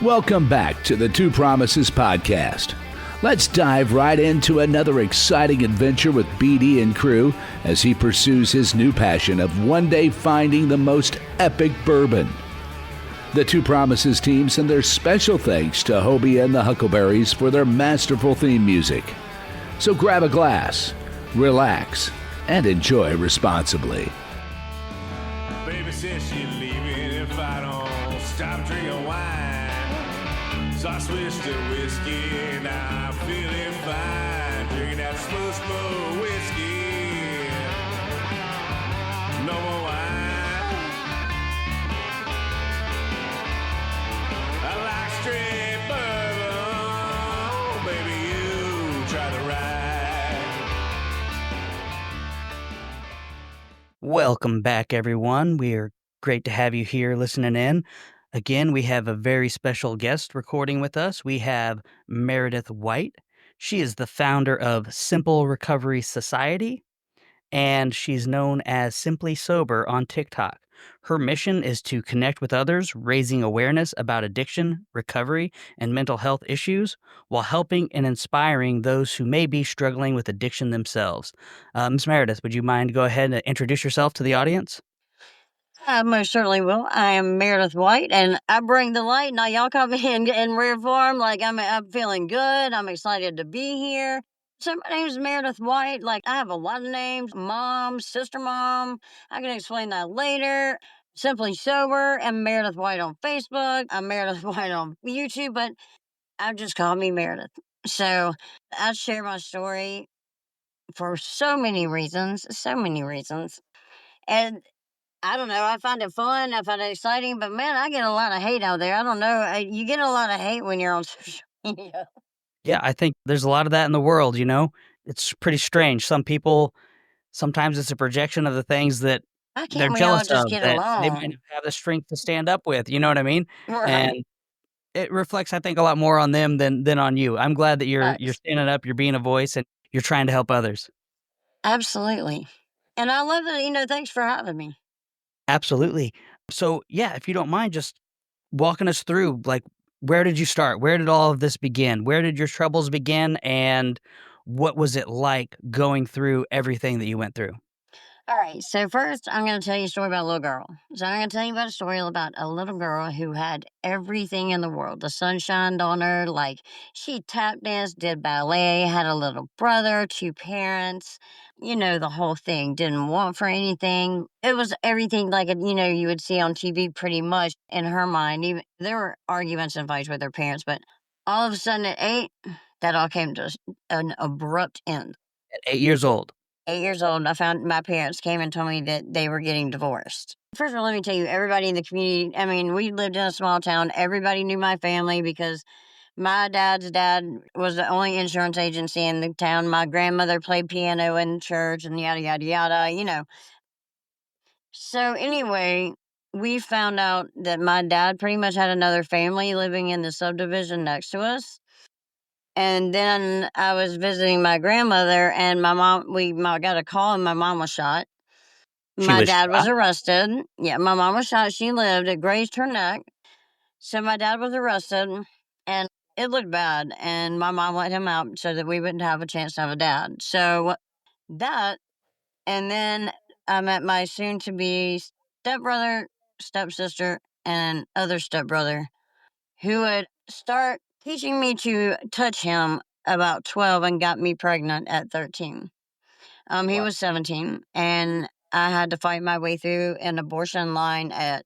Welcome back to the Two Promises podcast. Let's dive right into another exciting adventure with BD and crew as he pursues his new passion of one day finding the most epic bourbon. The Two Promises team send their special thanks to Hobie and the Huckleberries for their masterful theme music. So grab a glass, relax, and enjoy responsibly. Baby says she's leaving if I don't stop drinking wine. So I switched to whiskey, now I'm feeling fine. Drinking that smooth whiskey. No more wine. I like straight bourbon. Baby, you try the ride. Welcome back, everyone. We are great to have you here listening in. Again, we have a very special guest recording with us. We have Meredith White. She is the founder of Simple Recovery Society, and she's known as Simply Sober on TikTok. Her mission is to connect with others, raising awareness about addiction, recovery, and mental health issues, while helping and inspiring those who may be struggling with addiction themselves. Ms. Meredith, would you mind go ahead and introduce yourself to the audience? I most certainly will. I am Meredith White, and I bring the light. Now, y'all caught me in rare form. Like, I'm feeling good. I'm excited to be here. So, my name is Meredith White. Like, I have a lot of names. Mom, sister mom. I can explain that later. Simply Sober. I'm Meredith White on Facebook. I'm Meredith White on YouTube, but I just call me Meredith. So, I share my story for so many reasons. And I don't know. I find it fun. I find it exciting. But man, I get a lot of hate out there. I don't know. You get a lot of hate when you're on social media. Yeah, I think there's a lot of that in the world, you know? It's pretty strange. Some people, sometimes it's a projection of the things that Why they're can't we all jealous just of get that they might along? not have the strength to stand up with, you know what I mean? Right. And it reflects, I think, a lot more on them than on you. I'm glad that you're Facts. standing up, you're being a voice, and you're trying to help others. Absolutely. And I love that, thanks for having me. Absolutely. So, yeah, if you don't mind just walking us through, like, where did you start? Where did all of this begin? Where did your troubles begin? And what was it like going through everything that you went through? All right. So first, I'm going to tell you a story about a little girl. So I'm going to tell you about a story about a little girl who had everything in the world. The sun shined on her. Like she tap danced, did ballet, had a little brother, two parents. The whole thing. Didn't want for anything. It was everything like you would see on TV pretty much in her mind. Even there were arguments and fights with her parents, but all of a sudden at 8, that all came to an abrupt end. At 8 years old. 8 years old, I found my parents came and told me that they were getting divorced. First of all, let me tell you, everybody in the community, I mean, we lived in a small town. Everybody knew my family because my dad's dad was the only insurance agency in the town. My grandmother played piano in church and yada, yada, yada. So, anyway, we found out that my dad pretty much had another family living in the subdivision next to us. And then I was visiting my grandmother, and my mom, got a call, and my mom was shot. She My was dad was shot. arrested. Yeah, my mom was shot. She lived. It grazed her neck. So my dad was arrested, and it looked bad. And my mom let him out so that we wouldn't have a chance to have a dad. So that, and then I met my soon-to-be stepbrother, stepsister, and other stepbrother who would start teaching me to touch him about 12 and got me pregnant at 13. He Wow. was 17, and I had to fight my way through an abortion line at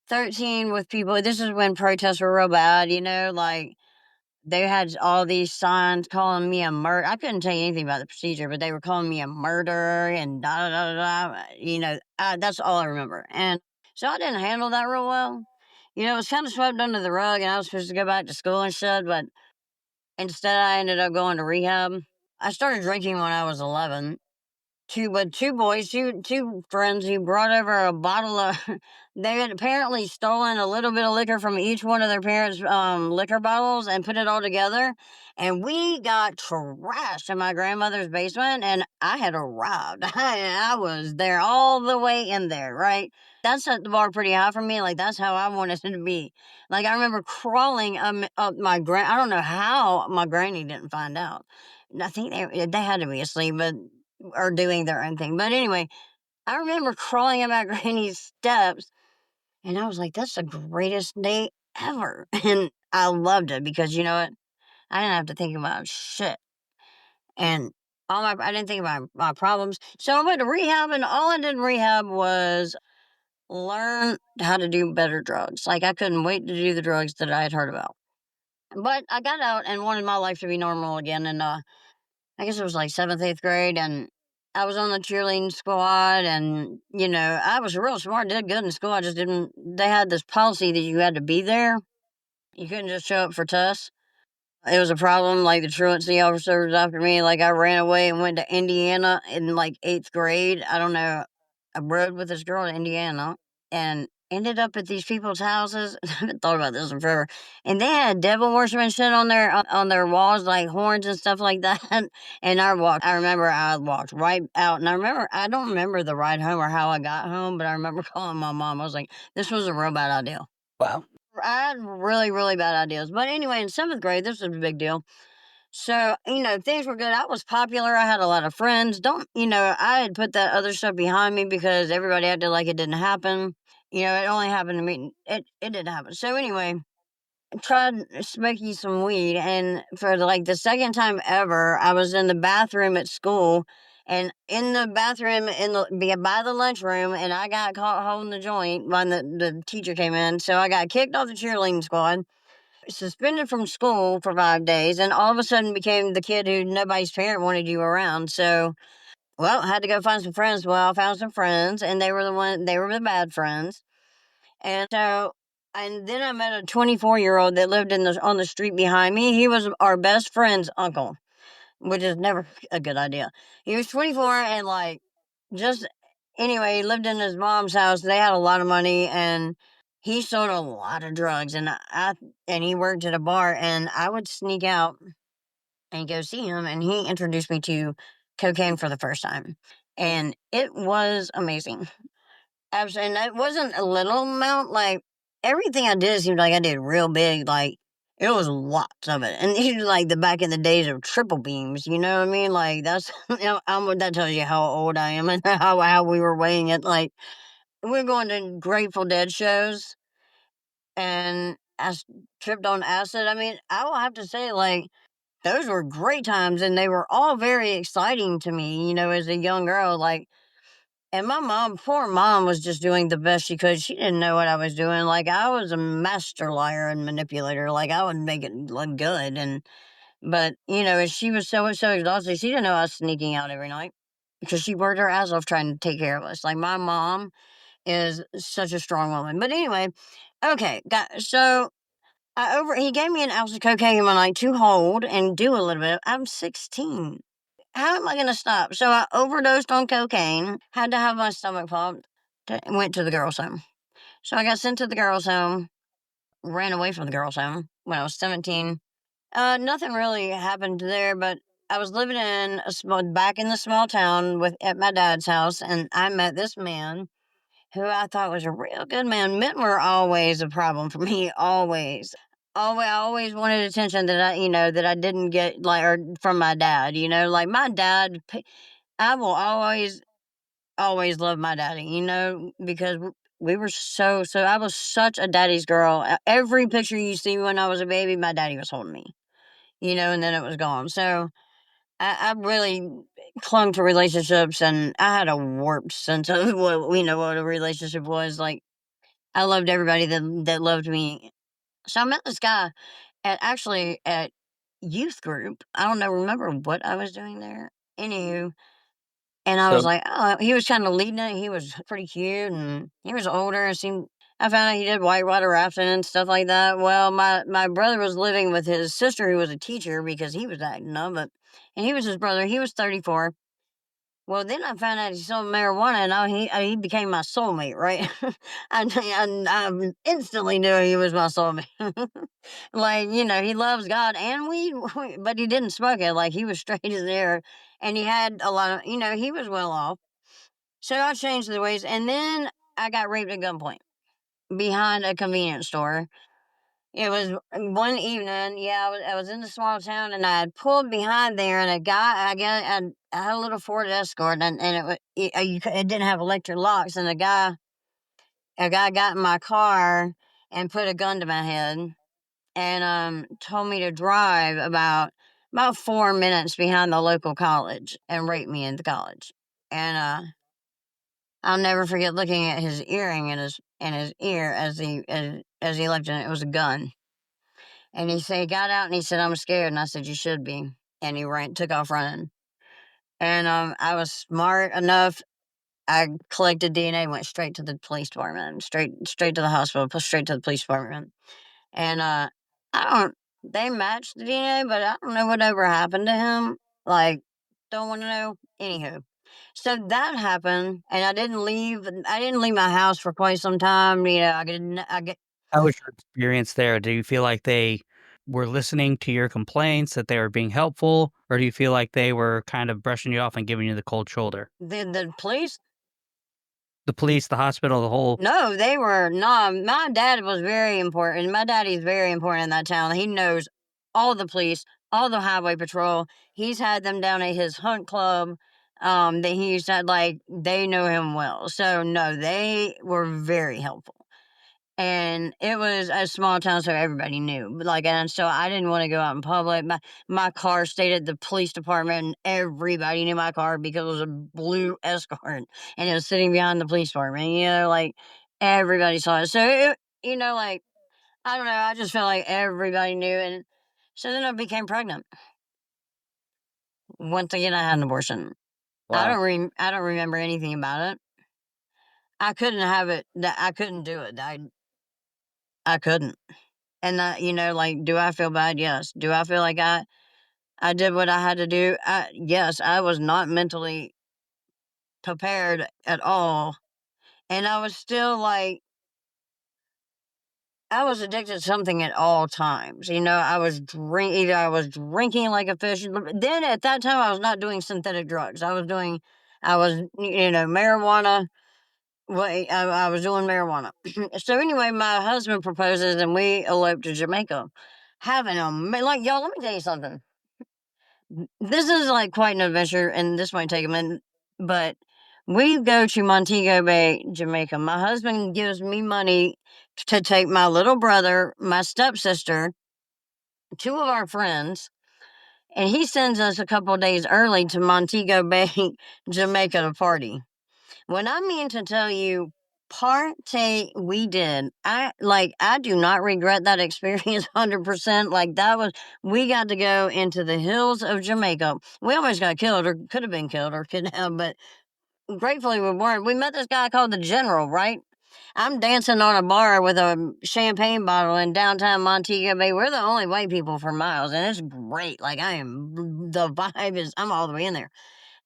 13 with people. This is when protests were real bad, like they had all these signs calling me a murder. I couldn't tell you anything about the procedure, but they were calling me a murderer and da da da da. That's all I remember. And so I didn't handle that real well. It was kind of swept under the rug, and I was supposed to go back to school and shit, but instead I ended up going to rehab. I started drinking when I was 11. two boys, two friends who brought over a bottle of. They had apparently stolen a little bit of liquor from each one of their parents' liquor bottles and put it all together. And we got trashed in my grandmother's basement, and I had arrived. I was there all the way in there, right? That set the bar pretty high for me. Like, that's how I wanted it to be. Like, I remember crawling up my I don't know how my granny didn't find out. I think they had to be asleep, but or doing their own thing. But anyway, I remember crawling up my granny's steps, and I was like, "That's the greatest day ever," and I loved it because you know what? I didn't have to think about shit, and I didn't think about my problems. So I went to rehab, and all I did in rehab was learn how to do better drugs. Like I couldn't wait to do the drugs that I had heard about. But I got out and wanted my life to be normal again, and I guess it was like seventh, eighth grade, and I was on the cheerleading squad, and you know, I was real smart, did good in school. I just didn't. They had this policy that you had to be there. You couldn't just show up for tests. It was a problem. Like the truancy officer was after me. Like I ran away and went to Indiana in like eighth grade. I don't know. I rode with this girl to Indiana and ended up at these people's houses. I haven't thought about this in forever. And they had devil worshiping shit on their walls, like horns and stuff like that. And I remember I walked right out, and I don't remember the ride home or how I got home, but I remember calling my mom. I was like, "This was a real bad idea." Wow. I had really, really bad ideas. But anyway, in seventh grade, this was a big deal. So, you know, things were good. I was popular. I had a lot of friends. I had put that other stuff behind me because everybody acted like it didn't happen. You know, it only happened to me. It didn't happen. So anyway, I tried smoking some weed, and for like the second time ever, I was in the bathroom at school, and in the bathroom by the lunchroom, and I got caught holding the joint when the teacher came in. So I got kicked off the cheerleading squad, suspended from school for 5 days, and all of a sudden became the kid who nobody's parent wanted you around. So, well, I had to go find some friends. Well, I found some friends, and they were the bad friends. And then I met a 24-year-old that lived on the street behind me. He was our best friend's uncle, which is never a good idea. He was 24 and like just anyway, he lived in his mom's house. They had a lot of money, and he sold a lot of drugs, and he worked at a bar, and I would sneak out and go see him, and he introduced me to cocaine for the first time. And it was amazing. Absolutely, and it wasn't a little amount, like, everything I did seemed like I did real big, like, it was lots of it, and these are, like, the back in the days of triple beams, you know what I mean? Like, that's that tells you how old I am and how we were weighing it, like, we were going to Grateful Dead shows, and tripped on acid. I mean, I will have to say, like, those were great times, and they were all very exciting to me, you know, as a young girl, like, and my mom, poor mom, was just doing the best she could. She didn't know what I was doing. Like I was a master liar and manipulator. Like I would make it look good, but you know, she was so exhausted. She didn't know I was sneaking out every night because she worked her ass off trying to take care of us. Like my mom is such a strong woman. But anyway, okay, so he gave me an ounce of cocaine one night to hold and do a little bit. I'm 16. How am I gonna stop? So I overdosed on cocaine, had to have my stomach pumped, went to the girls' home. So I got sent to the girls' home, ran away from the girls' home when I was 17. Nothing really happened there, but I was living back in the small town at my dad's house, and I met this man who I thought was a real good man. Men were always a problem for me, always. Always, I always wanted attention that I didn't get like or from my dad. You know, like my dad, I will always love my daddy. You know, because we were so. I was such a daddy's girl. Every picture you see when I was a baby, my daddy was holding me. You know, and then it was gone. So I really clung to relationships, and I had a warped sense of what a relationship was like. I loved everybody that loved me. So I met this guy at youth group. I don't know, remember what I was doing there. Anywho, and I was So like, oh, he was kind of leading it. He was pretty cute, and he was older. And seemed. I found out he did whitewater rafting and stuff like that. Well, my brother was living with his sister, who was a teacher, because he was acting up. And he was his brother. He was 34. Well, then I found out he sold marijuana, and now he became my soulmate, right? And I instantly knew he was my soulmate. Like, he loves God and weed, but he didn't smoke it. Like, he was straight as air, and he had a lot of, he was well off. So I changed the ways, and then I got raped at gunpoint behind a convenience store. It was one evening. Yeah, I was in the small town, and I had pulled behind there, and a guy, I had a little Ford Escort, and it didn't have electric locks, and a guy got in my car and put a gun to my head, and told me to drive about 4 minutes behind the local college and rape me in the college, and I'll never forget looking at his earring in his ear as he looked in it. It was a gun. And he got out and he said, "I'm scared." And I said, "You should be." And he took off running. And I was smart enough. I collected DNA, went straight to the police department, straight to the hospital, straight to the police department. And I don't. They matched the DNA, but I don't know whatever happened to him. Like, don't want to know. Anywho, so that happened, and I didn't leave. I didn't leave my house for quite some time. I didn't. I get. How was your experience there? Do you feel like they were listening to your complaints, that they were being helpful, or do you feel like they were kind of brushing you off and giving you the cold shoulder? The police. The police, the hospital, the whole. No, they were not. My dad was very important. My daddy's very important in that town. He knows all the police, all the highway patrol. He's had them down at his hunt club. That he used to, like, they know him well. So no, they were very helpful. And it was a small town, so everybody knew. But, like, and so I didn't want to go out in public. My car stayed at the police department, and everybody knew my car because it was a blue Escort, and it was sitting behind the police department. Like, everybody saw it. So like, I don't know. I just felt like everybody knew, and so then I became pregnant. Once again, I had an abortion. Wow. I don't remember anything about it. I couldn't have it. I couldn't do it. I couldn't. And like, do I feel bad? Yes. Do I feel like I did what I had to do? Yes, I was not mentally prepared at all. And I was still like, I was addicted to something at all times. Either I was drinking like a fish. But then at that time, I was not doing synthetic drugs. Marijuana. Wait, I was doing marijuana. So anyway, my husband proposes, and we elope to Jamaica. Like, y'all, let me tell you something. This is, like, quite an adventure, and this might take a minute, but we go to Montego Bay, Jamaica. My husband gives me money to take my little brother, my stepsister, two of our friends, and he sends us a couple days early to Montego Bay, Jamaica to party. When I mean to tell you, partay we did. I do not regret that experience 100%. Like, we got to go into the hills of Jamaica. We almost got killed, or could have been killed, or kidnapped, but gratefully we weren't. We met this guy called the General, right? I'm dancing on a bar with a champagne bottle in downtown Montego Bay. We're the only white people for miles, and it's great. Like, the vibe is, I'm all the way in there.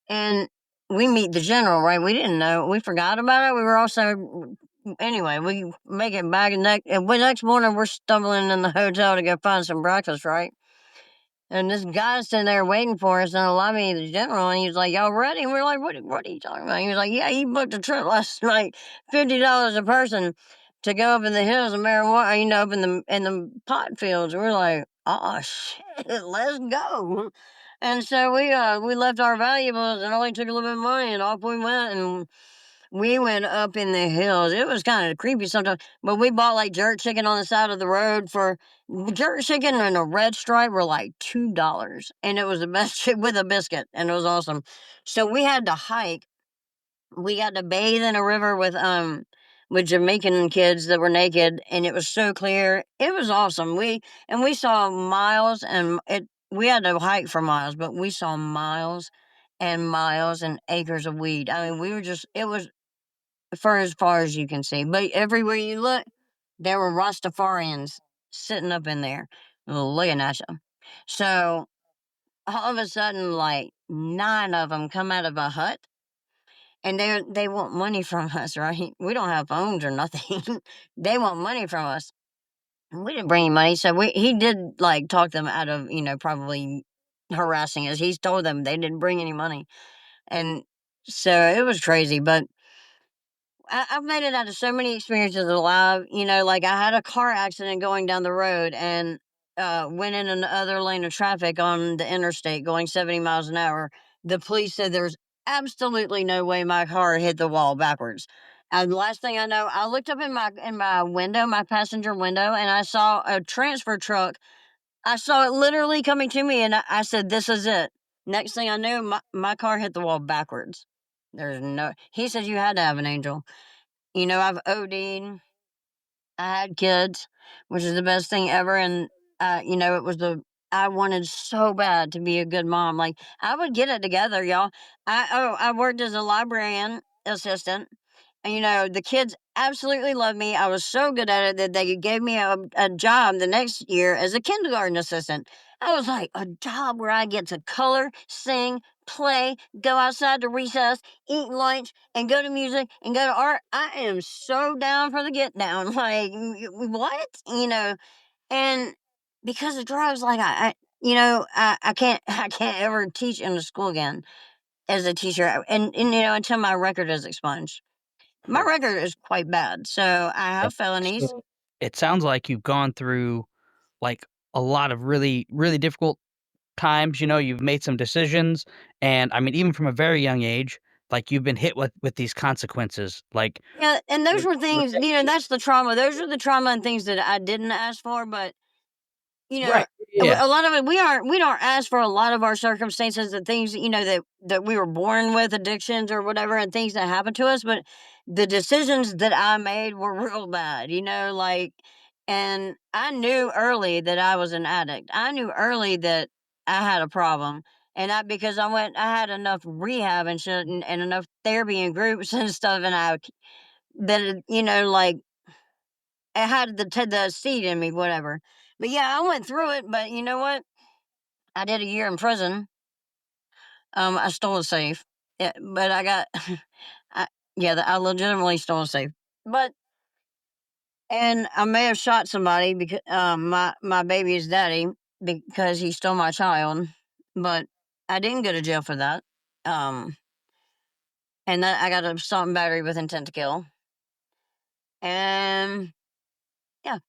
And we meet the General, right? We didn't know. We forgot about it. We were also, anyway, we make it back, and next morning we're stumbling in the hotel to go find some breakfast, right? And this guy's sitting there waiting for us in the lobby of the General, and he's like, "Y'all ready?" And we're like, what are you talking about? He was like, "Yeah, he booked a trip last night, $50 a person to go up in the hills of marijuana, up in the pot fields." We're like, "Oh shit, let's go." And so we left our valuables and only took a little bit of money, and off we went, and we went up in the hills. It was kind of creepy sometimes, but we bought, like, jerk chicken on the side of the road. For jerk chicken and a red stripe were like $2, and it was the best shit with a biscuit, and it was awesome. So we had to hike. We got to bathe in a river with Jamaican kids that were naked, and it was so clear. It was awesome. We saw miles, and we had to hike for miles, but we saw miles and miles and acres of weed. I mean, it was for as far as you can see. But everywhere you look, there were Rastafarians sitting up in there looking at you. So all of a sudden, like 9 of them come out of a hut, and they want money from us, right? We don't have phones or nothing. They want money from us. And we didn't bring any money, so he did, like, talk them out of, probably harassing us. He's told them they didn't bring any money, and so it was crazy, but I've made it out of so many experiences alive. Like I had a car accident going down the road and went in another lane of traffic on the interstate going 70 miles an hour. The police said there's absolutely no way my car hit the wall backwards. And the last thing I know, I looked up in my window, my passenger window, and I saw a transfer truck. I saw it literally coming to me, and I said, "This is it." Next thing I knew, my car hit the wall backwards. There's no. He said you had to have an angel. I've OD'd. I had kids, which is the best thing ever, and, it was I wanted so bad to be a good mom, like, I would get it together, y'all. I worked as a librarian assistant, and, the kids absolutely loved me. I was so good at it that they gave me a job the next year as a kindergarten assistant. I was like, "A job where I get to color, sing, play, go outside to recess, eat lunch, and go to music, and go to art." I am so down for the get down, like, what? And because of drugs, like, I can't I can't ever teach in the school again as a teacher, and until my record is expunged. My record is quite bad, so I Yeah. have felonies. So, it sounds like you've gone through, like, a lot of really, really difficult times, you've made some decisions, and, I mean, even from a very young age, like, you've been hit with these consequences, like, Yeah, and those were we're things, saying that's the trauma. Those are the trauma and things that I didn't ask for, but you know, right, yeah, a lot of it we don't ask for a lot of our circumstances and things, that we were born with, addictions or whatever, and things that happened to us, but the decisions that I made were real bad, like, and I knew early that I was an addict. I knew early that I had a problem. And because I had enough rehab and shit, and enough therapy and groups and stuff, and like, I had the seed in me, whatever. But yeah, I went through it. But you know what? I did a year in prison. I stole a safe. Yeah, but I got, I, yeah, I legitimately stole a safe. But and I may have shot somebody because my baby's daddy because he stole my child. But I didn't go to jail for that. Um, and that I got a assault and battery with intent to kill. And yeah,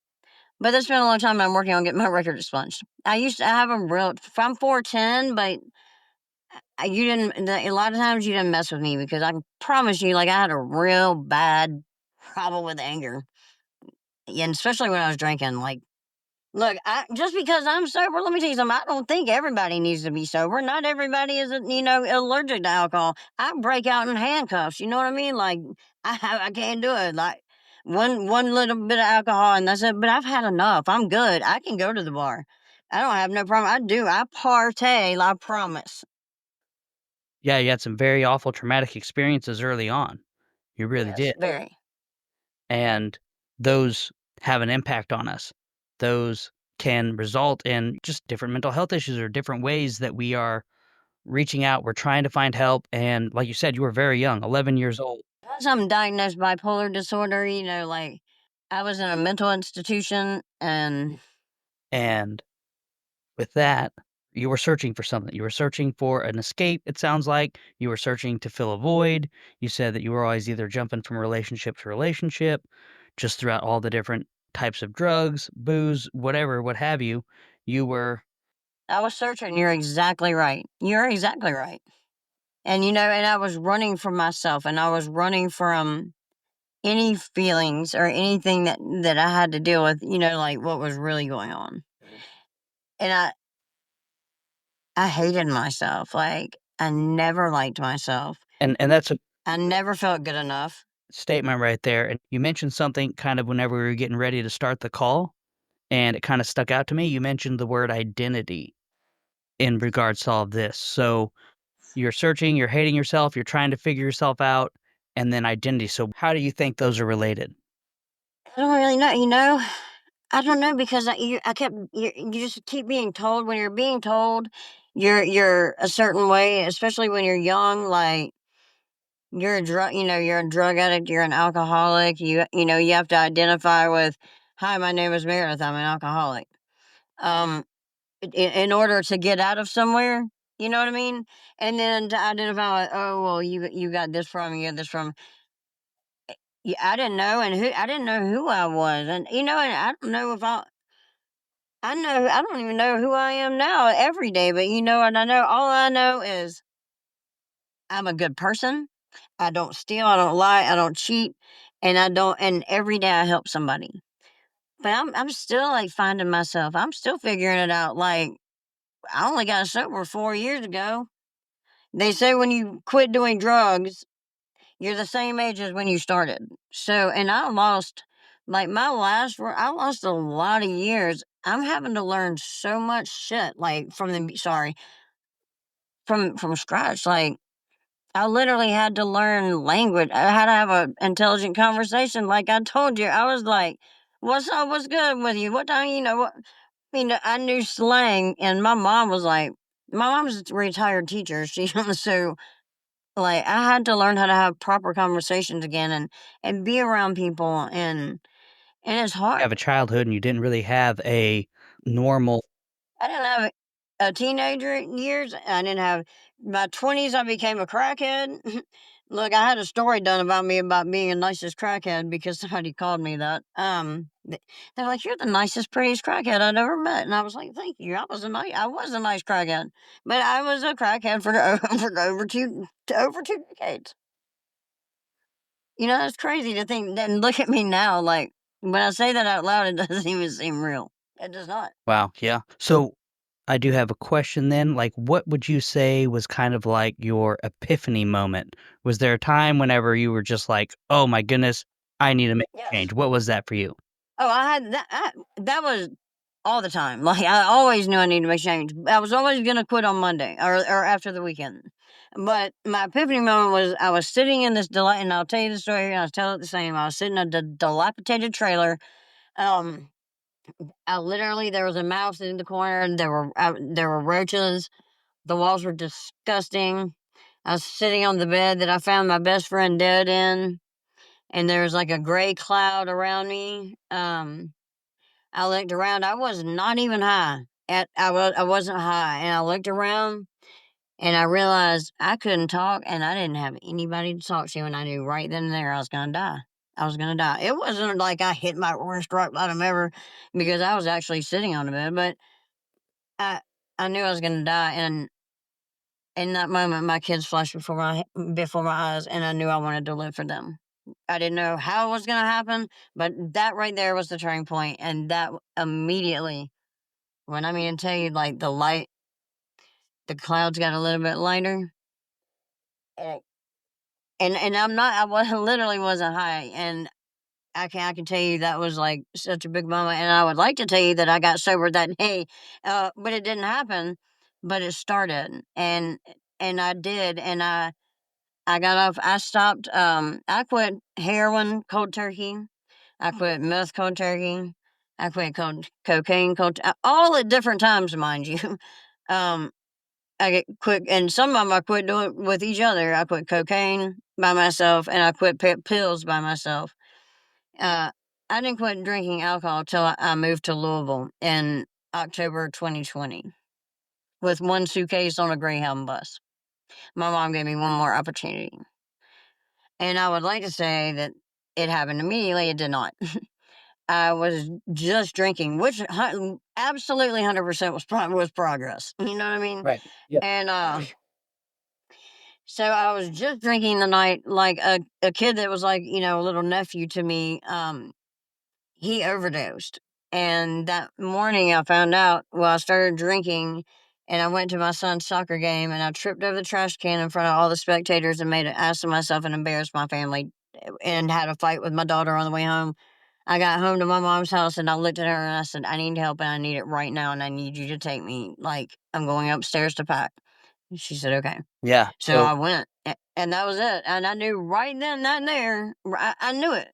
but it's been a long time. I'm working on getting my record expunged. I have them real. I'm 4'10", but you didn't. A lot of times you didn't mess with me because I can promise you, like I had a real bad problem with anger, yeah, and especially when I was drinking. Like, look, just because I'm sober, let me tell you something. I don't think everybody needs to be sober. Not everybody is, allergic to alcohol. I break out in handcuffs. You know what I mean? Like, I can't do it. Like one little bit of alcohol and that's it. But I've had enough. I'm good. I can go to the bar. I don't have no problem. I do. I partay. I promise. yeah, you had some very awful traumatic experiences early on, you really Yes, did, very. and those have an impact on us. Those can result in just different mental health issues or different ways that we are reaching out, we're trying to find help, and like you said, you were very young, 11 years old, Plus, I'm diagnosed bipolar disorder. Like I was in a mental institution, and and with that, you were searching for something. You were searching for an escape, it sounds like. You were searching to fill a void. You said that you were always either jumping from relationship to relationship, just throughout all the different types of drugs, booze, whatever, what have you. You were I was searching. You're exactly right. You're exactly right. And I was running from myself, and I was running from any feelings or anything that I had to deal with, like what was really going on. And I hated myself. Like I never liked myself. and that's a I never felt good enough. statement right there. And you mentioned something kind of whenever we were getting ready to start the call, and it kind of stuck out to me. You mentioned the word identity in regards to all of this. So you're searching, you're hating yourself, you're trying to figure yourself out, and then identity. So how do you think those are related? I don't really know. I don't know because I kept you just keep being told when you're being told. you're a certain way, especially when you're young. Like you're a drug, you're a drug addict, you're an alcoholic. You have to identify with, "Hi, my name is Meredith. I'm an alcoholic." Um, in order to get out of somewhere, you know what I mean? And then to identify, like, "Oh, well, you got this from, you got this from." Yeah, I didn't know who I was, and and I don't know if I don't even know who I am now every day, but you know what I know? All I know is I'm a good person. I don't steal, I don't lie, I don't cheat, and every day I help somebody. But I'm still like finding myself. I'm still figuring it out. Like I only got sober 4 years ago. They say when you quit doing drugs, you're the same age as when you started. So, and I lost, like I lost a lot of years. I'm having to learn so much shit, like from scratch. Like I literally had to learn language. I had to have an intelligent conversation. Like I told you, I was like, "What's up? What's good with you? What time? What?" I knew slang, and my mom's a retired teacher. She so like I had to learn how to have proper conversations again and be around people and it's hard. Have a childhood and you didn't really have a normal. I didn't have a teenager years. I didn't have my 20s. I became a crackhead. Look, I had a story done about me about being the nicest crackhead because somebody called me that. They're like, "You're the nicest, prettiest crackhead I'd ever met," and I was like, "Thank you. I was a nice crackhead, but I was a crackhead for for over 2 decades." That's crazy to think. Then look at me now. Like when I say that out loud, it doesn't even seem real. It does not. Wow, yeah. So, I do have a question then, like, what would you say was kind of like your epiphany moment? Was there a time whenever you were just like, "Oh my goodness, I need to make a Yes. change." What was that for you? Oh, I had that. That was all the time. Like I always knew I needed to make change. I was always gonna quit on Monday or after the weekend. But my epiphany moment was I was sitting in this delight, and I'll tell you the story. And I'll tell it the same. I was sitting in a dilapidated trailer. Um, I literally there was a mouse in the corner. And there were roaches. The walls were disgusting. I was sitting on the bed that I found my best friend dead in, and there was like a gray cloud around me. I looked around. I was not even high. I wasn't high, and I looked around, and I realized I couldn't talk, and I didn't have anybody to talk to, and I knew right then and there I was gonna die. I was gonna die. It wasn't like I hit my worst rock bottom ever, because I was actually sitting on the bed, but I I knew I was gonna die, and in that moment, my kids flashed before my eyes, and I knew I wanted to live for them. I didn't know how it was gonna happen, but that right there was the turning point, and that immediately when I mean to tell you, like, the clouds got a little bit lighter, and I was literally wasn't high, and I can tell you that was, like, such a big moment, and I would like to tell you that I got sober that day, but it didn't happen, but it started, and I did, and I got off I stopped, I quit heroin cold turkey, I quit meth cold turkey, I quit cocaine all at different times, mind you. Um I get quit, and some of them I quit doing with each other. I quit cocaine by myself, and I quit pills by myself. Uh, I didn't quit drinking alcohol till I moved to Louisville in October 2020 with one suitcase on a Greyhound bus. My mom gave me one more opportunity, and I would like to say that it happened immediately. It did not. I was just drinking, which absolutely 100% was progress. You know what I mean? Right. Yeah. And so I was just drinking the night like a kid that was like, a little nephew to me, he overdosed. And that morning I found out, well, I started drinking and I went to my son's soccer game and I tripped over the trash can in front of all the spectators and made an ass of myself and embarrassed my family and had a fight with my daughter on the way home. I got home to my mom's house and I looked at her and I said, "I need help and I need it right now and I need you to take me. Like, I'm going upstairs to pack." She said, "Okay." Yeah. So So I went, and that was it. And I knew right then, that there, I knew it.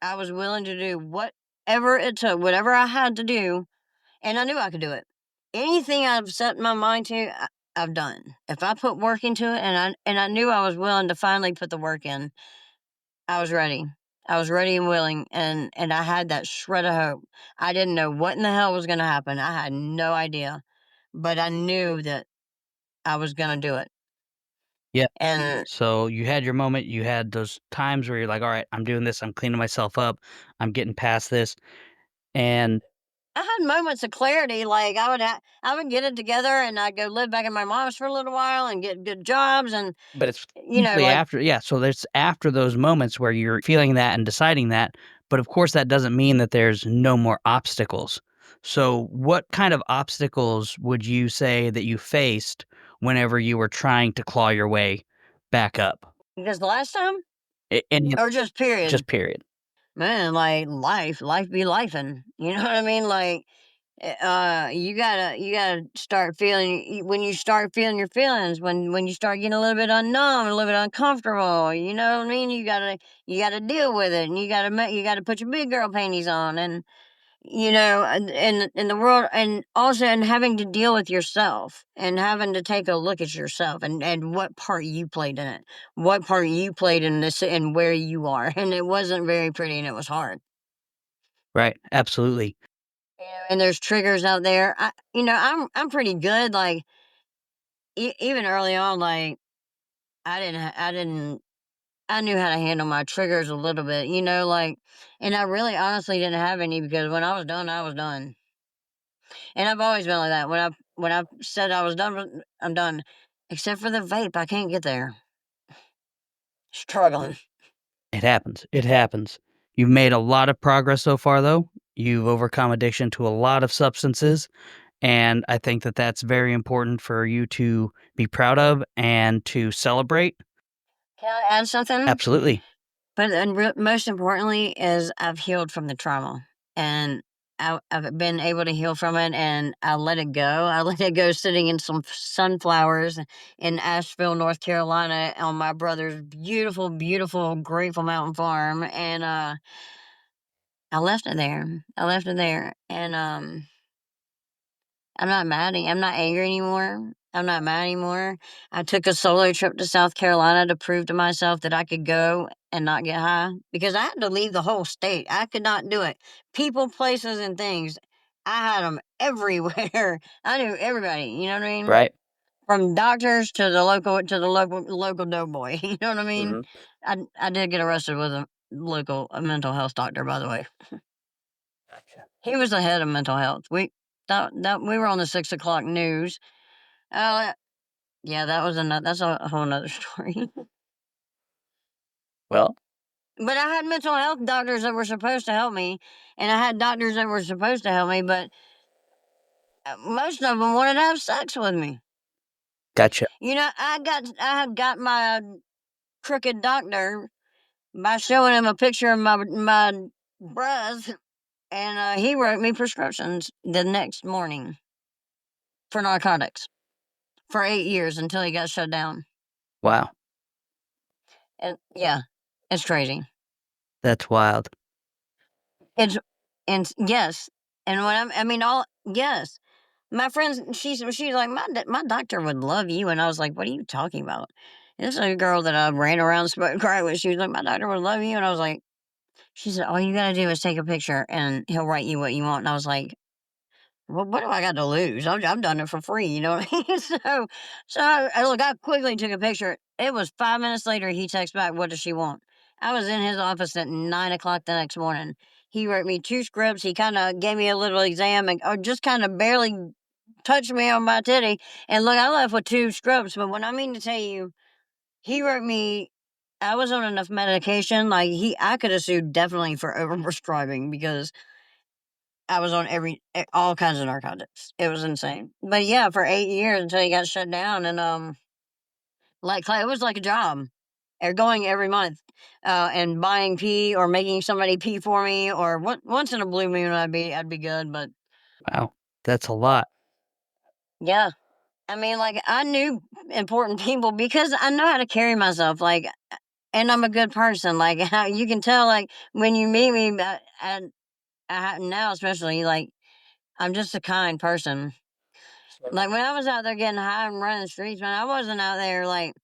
I was willing to do whatever it took, whatever I had to do, and I knew I could do it. anything I've set my mind to, I've done. If I put work into it, and I knew I was willing to finally put the work in, I was ready. I was ready and willing, and I had that shred of hope. I didn't know what in the hell was going to happen. I had no idea, but I knew that I was going to do it. Yeah. And So you had your moment, you had those times where you're like, "All right, I'm doing this, I'm cleaning myself up, I'm getting past this." And I had moments of clarity. Like I would get it together, and I'd go live back in my mom's for a little while and get good jobs, and but it's usually like after, yeah, so there's after those moments where you're feeling that and deciding that, but of course that doesn't mean that there's no more obstacles. So what kind of obstacles would you say that you faced whenever you were trying to claw your way back up? because the last time, And or just period, just period. man, like life be lifing. You know what I mean? Like you gotta start feeling when you start feeling your feelings, when you start getting a little bit unnumb, a little bit uncomfortable, you know what I mean, you gotta deal with it, and you gotta put your big girl panties on, and in the world, and also and having to deal with yourself, and having to take a look at yourself, and what part you played in it, what part you played in this, and where you are. And it wasn't very pretty, and it was hard. Right, absolutely. And there's triggers out there. I'm pretty good. Like even early on, like I didn't. I knew how to handle my triggers a little bit. Like, and I really honestly didn't have any, because when I was done, I was done. And I've always been like that. When I said I was done, I'm done. Except for the vape, I can't get there. Struggling. It happens, it happens. You've made a lot of progress so far, though. You've overcome addiction to a lot of substances, and I think that that's very important for you to be proud of and to celebrate. Can I add something? Absolutely. But most importantly is I've healed from the trauma, and I've been able to heal from it, and I let it go. I let it go sitting in some sunflowers in Asheville, North Carolina, on my brother's beautiful, beautiful Grateful Mountain farm, and I left it there. I left it there, and I'm not mad. I'm not angry anymore. I'm not mad anymore. I took a solo trip to South Carolina to prove to myself that I could go and not get high, because I had to leave the whole state. I could not do it. People, places, and things. I had them everywhere. I knew everybody. You know what I mean? Right. From doctors to the local doughboy. You know what I mean? Mhm. I did get arrested with a mental health doctor, by the way. Gotcha. He was the head of mental health. We were on the 6 o'clock news. Uh, yeah, that's a whole nother story. Well, But I had mental health doctors that were supposed to help me, and I had doctors that were supposed to help me, but most of them wanted to have sex with me. gotcha. I had got my crooked doctor by showing him a picture of my breath, and he wrote me prescriptions the next morning for narcotics for 8 years until he got shut down. Wow, And yeah, it's crazy. that's wild. It's yes, and when I mean all yes. My friends, she's like, my doctor would love you, and I was like, what are you talking about? This is a girl that I ran around smoking crack with. She was like, my doctor would love you, and I was like, she said, all you gotta do is take a picture, and he'll write you what you want. And I was like, well, what do I got to lose? I've done it for free, you know what I mean? I quickly took a picture. It was 5 minutes later. He texts back, what does she want? I was in his office at 9 o'clock the next morning. He wrote me 2 scripts. He kind of gave me a little exam, or just kind of barely touched me on my titty. And look, I left with 2 scripts. But when I mean to tell you, he wrote me. I was on enough medication. Like I could have sued definitely for overprescribing, because I was on all kinds of narcotics. It was insane. But yeah, for 8 years until he got shut down, and like it was like a job. Or going every month, and buying pee, or making somebody pee for me, or once in a blue moon I'd be good. But Wow, that's a lot. yeah, I mean, like I knew important people, because I know how to carry myself. Like, and I'm a good person. Like how you can tell, like when you meet me, and now especially, like I'm just a kind person. Like when I was out there getting high and running the streets, man, I wasn't out there like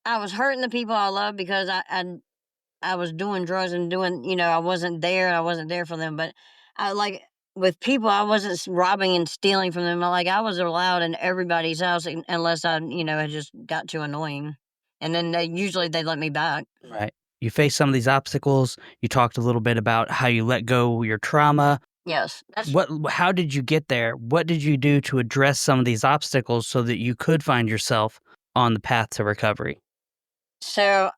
I was hurting the people I love because I was doing drugs and doing, I wasn't there. I wasn't there for them. But I like with people, I wasn't robbing and stealing from them. Like I was allowed in everybody's house unless I, had just got too annoying. And then they let me back. Right. You faced some of these obstacles. You talked a little bit about how you let go your trauma. Yes. How did you get there? What did you do to address some of these obstacles so that you could find yourself on the path to recovery? So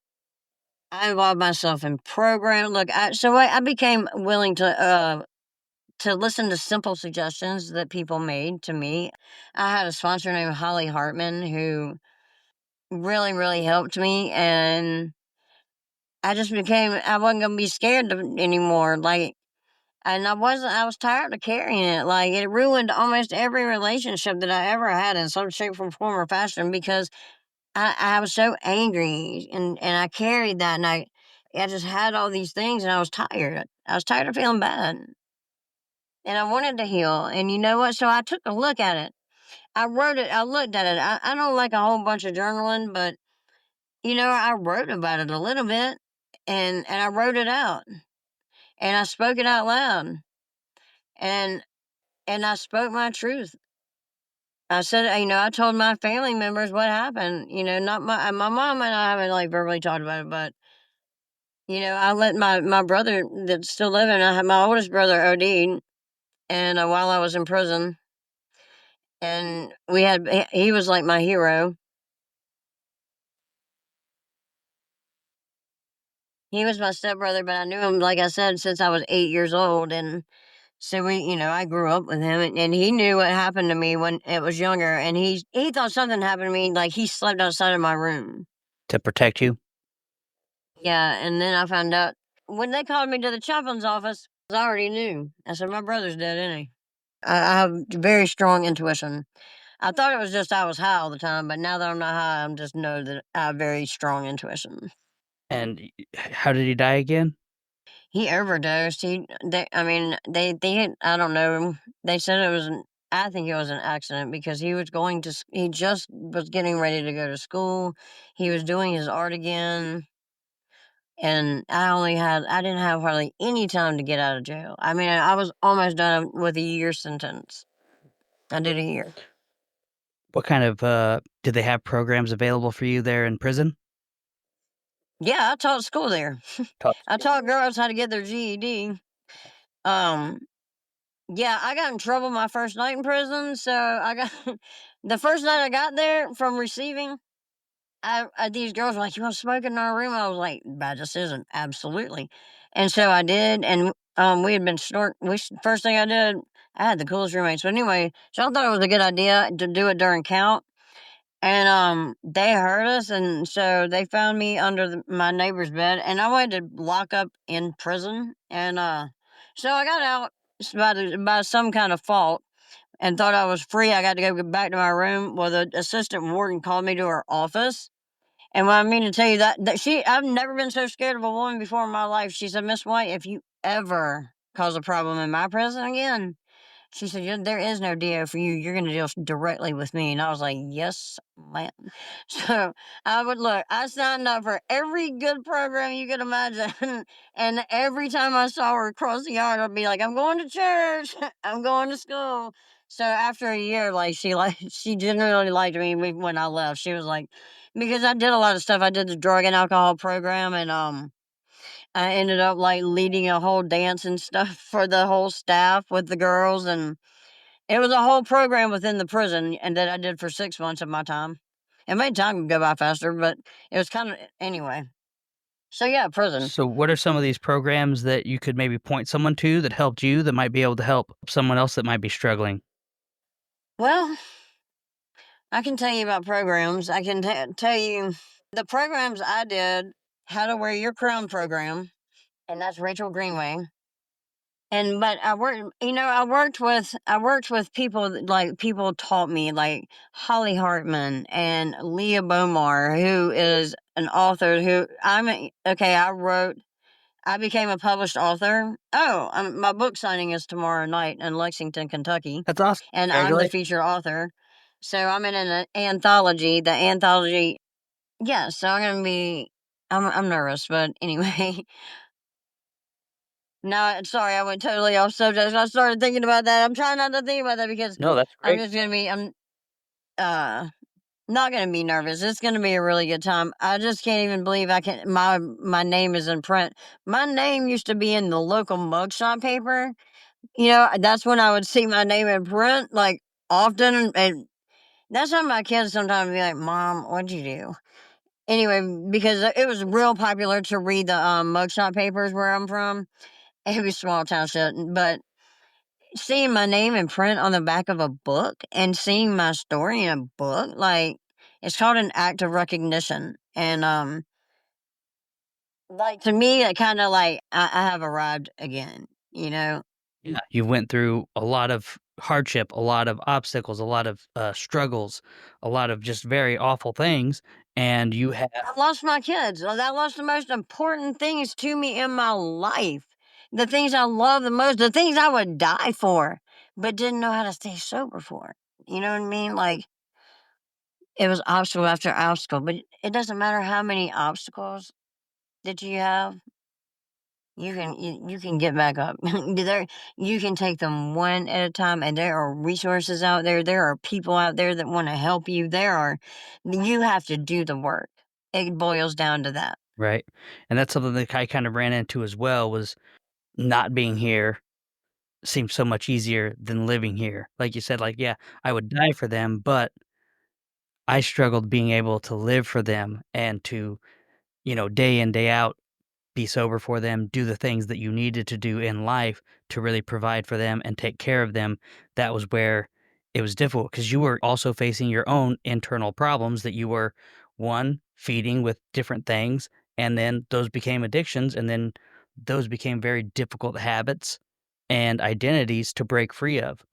I involved myself in program. Look, I became willing to listen to simple suggestions that people made to me. I had a sponsor named Holly Hartman who really, really helped me, and I wasn't gonna be scared anymore. Like, and I was tired of carrying it. Like, it ruined almost every relationship that I ever had in some shape, form, or fashion because I was so angry and I carried that and I just had all these things and I was tired. I was tired of feeling bad. And I wanted to heal. And you know what? So I took a look at it. I wrote it, I looked at it. I don't like a whole bunch of journaling, but I wrote about it a little bit and I wrote it out and I spoke it out loud and I spoke my truth. I said, I told my family members what happened. Not my mom and I haven't like verbally talked about it, but I let my brother that's still living. I had my oldest brother OD'd, and while I was in prison, and he was like my hero. He was my stepbrother, but I knew him, like I said, since I was 8 years old, and so I grew up with him, and he knew what happened to me when it was younger, and he thought something happened to me, like he slept outside of my room. To protect you? Yeah, and then I found out when they called me to the chaplain's office, I already knew. I said, my brother's dead, isn't he? I have very strong intuition. I thought it was just I was high all the time, but now that I'm not high, I'm just know that I have very strong intuition. And how did he die again? He overdosed. I don't know. They said I think it was an accident because he just was getting ready to go to school. He was doing his art again. And I didn't have hardly any time to get out of jail. I mean, I was almost done with a year sentence. I did a year. What kind of did they have programs available for you there in prison? Yeah, I taught school there. Taught I taught girls how to get their GED. Um, yeah, I got in trouble my first night in prison. So I got the first night I got there from receiving. These girls were like, "You want to smoke in our room?" I was like, "Bad decision, absolutely." And so I did, and we had been first thing I did, I had the coolest roommates. But anyway, so I thought it was a good idea to do it during count. And they heard us, and so they found me under my neighbor's bed, and I wanted to lock up in prison. And so I got out by some kind of fault and thought I was free. I got to go back to my room. Well, the assistant warden called me to her office. And what I mean to tell you I've never been so scared of a woman before in my life. She said, "Miss White, if you ever cause a problem in my prison again," she said, "There is no DO for you. You're going to deal directly with me." And I was like, "Yes, ma'am." So I signed up for every good program you could imagine. And every time I saw her across the yard, I'd be like, "I'm going to church. I'm going to school." So after a year, she genuinely liked me when I left. She was like, because I did a lot of stuff. I did the drug and alcohol program, and I ended up like leading a whole dance and stuff for the whole staff with the girls, and it was a whole program within the prison, and that I did for 6 months of my time. It made time go by faster, but it was kind of anyway. So yeah, prison. So what are some of these programs that you could maybe point someone to that helped you that might be able to help someone else that might be struggling? Well, I can tell you about programs. I can tell you the programs I did. How to Wear Your Crown program, and that's Rachel Greenway. And but I worked with people like people taught me like Holly Hartman and Leah Bomar, who is an author who okay, I became a published author. Oh, my book signing is tomorrow night in Lexington, Kentucky. That's awesome. And I'm the feature author. So I'm in an anthology. The anthology, yeah. So I'm gonna be. I'm nervous, but anyway. No, sorry, I went totally off subject. I started thinking about that. I'm trying not to think about that because No, that's I'm great. just gonna be. I'm not gonna be nervous. It's gonna be a really good time. I just can't even believe I can. My name is in print. My name used to be in the local mugshot paper. That's when I would see my name in print, like, often, and that's how my kids sometimes be like, "Mom, what'd you do?" Anyway, because it was real popular to read the mugshot papers where I'm from. It was small town shit, but seeing my name in print on the back of a book and seeing my story in a book, like, it's called an act of recognition. And like, to me, it kind of like I have arrived again. Yeah, you went through a lot of hardship, a lot of obstacles, a lot of struggles, a lot of just very awful things, and you have I lost my kids. That lost the most important things to me in my life. The things I love the most, the things I would die for, but didn't know how to stay sober for. You know what I mean? Like, it was obstacle after obstacle, but it doesn't matter how many obstacles that you have. You can get back up. You can take them one at a time, and there are resources out there. There are people out there that want to help you. You have to do the work. It boils down to that. right, and that's something that I kind of ran into as well was not being here seemed so much easier than living here. Like you said, like, yeah, I would die for them, but I struggled being able to live for them and to, day in, day out, be sober for them, do the things that you needed to do in life to really provide for them and take care of them. That was where it was difficult because you were also facing your own internal problems that you were, one, feeding with different things, and then those became addictions, and then those became very difficult habits and identities to break free of.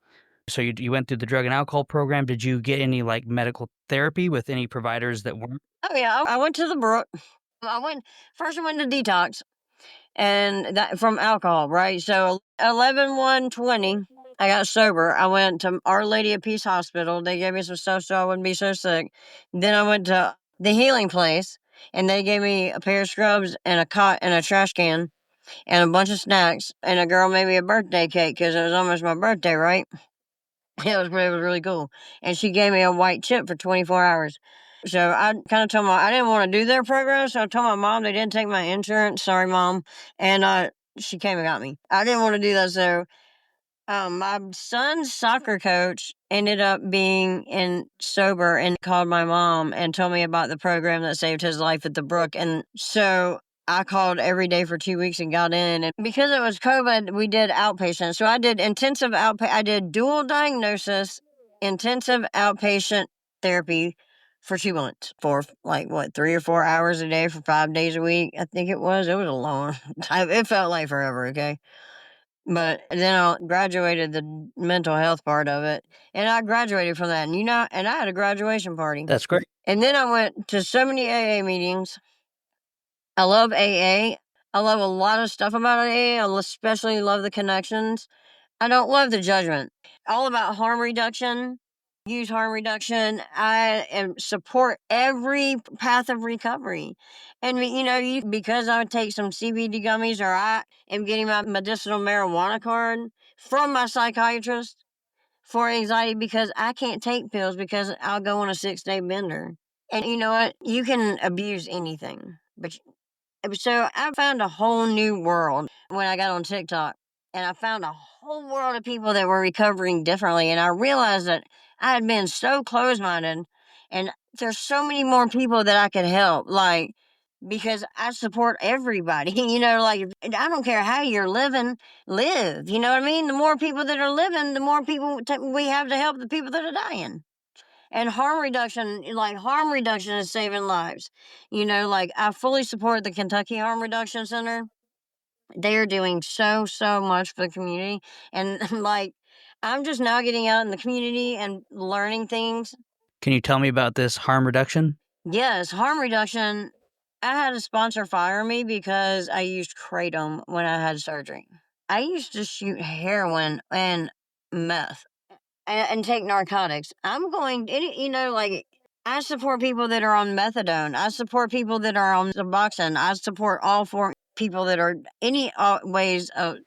So you went through the drug and alcohol program. Did you get any like medical therapy with any providers that weren't? Oh yeah, I went to the brook. I went to detox, and that from alcohol, right? So 11/1/20, I got sober. I went to Our Lady of Peace Hospital. They gave me some stuff so I wouldn't be so sick. Then I went to the healing place, and they gave me a pair of scrubs and a cot and a trash can and a bunch of snacks. And a girl made me a birthday cake because it was almost my birthday, right? It was really cool. And she gave me a white chip for 24 hours. So I kind of told I didn't want to do their program. So I told my mom they didn't take my insurance. Sorry, mom. And she came and got me. I didn't want to do that. So my son's soccer coach ended up being in sober and called my mom and told me about the program that saved his life at the Brook. And so I called every day for 2 weeks and got in. And because it was COVID, we did outpatient. So I did intensive outpatient. I did dual diagnosis, intensive outpatient therapy for 2 months for like what 3 or 4 hours a day for 5 days a week. I think it was. It was a long time. It felt like forever. Okay. But then I graduated the mental health part of it, and I graduated from that, and I had a graduation party. That's great. And then I went to so many AA meetings. I love AA. I love a lot of stuff about AA. I especially love the connections. I don't love the judgment. All about harm reduction. Use harm reduction. Support every path of recovery. And because I take some CBD gummies or I am getting my medicinal marijuana card from my psychiatrist for anxiety because I can't take pills because I'll go on a 6-day bender. And you know what? You can abuse anything, but so I found a whole new world when I got on TikTok, and I found a whole world of people that were recovering differently. And I realized that I had been so close minded, and there's so many more people that I could help. Like, because I support everybody, like, I don't care how you're living, live. You know what I mean? The more people that are living, the more people we have to help the people that are dying. And harm reduction is saving lives. Like, I fully support the Kentucky Harm Reduction Center. They are doing so, so much for the community. And like, I'm just now getting out in the community and learning things. Can you tell me about this harm reduction? Yes, harm reduction. I had a sponsor fire me because I used kratom when I had surgery. I used to shoot heroin and meth and take narcotics. I'm going, like, I support people that are on methadone. I support people that are on Suboxone. I support all four people that are any ways of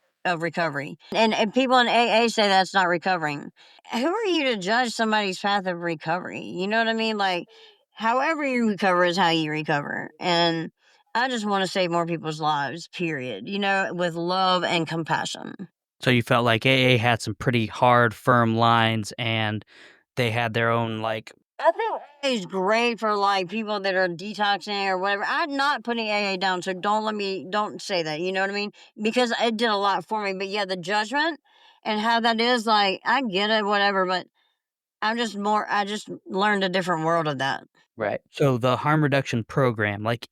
recovery. And people in AA say that's not recovering. Who are you to judge somebody's path of recovery? You know what I mean? Like, however you recover is how you recover. And I just want to save more people's lives, period, with love and compassion. So you felt like AA had some pretty hard, firm lines, and they had their own, like. I think AA is great for like people that are detoxing or whatever. I'm not putting AA down, so don't say that. You know what I mean? Because it did a lot for me. But yeah, the judgment and how that is, like, I get it, whatever. But I just learned a different world of that. Right. So the harm reduction program, like,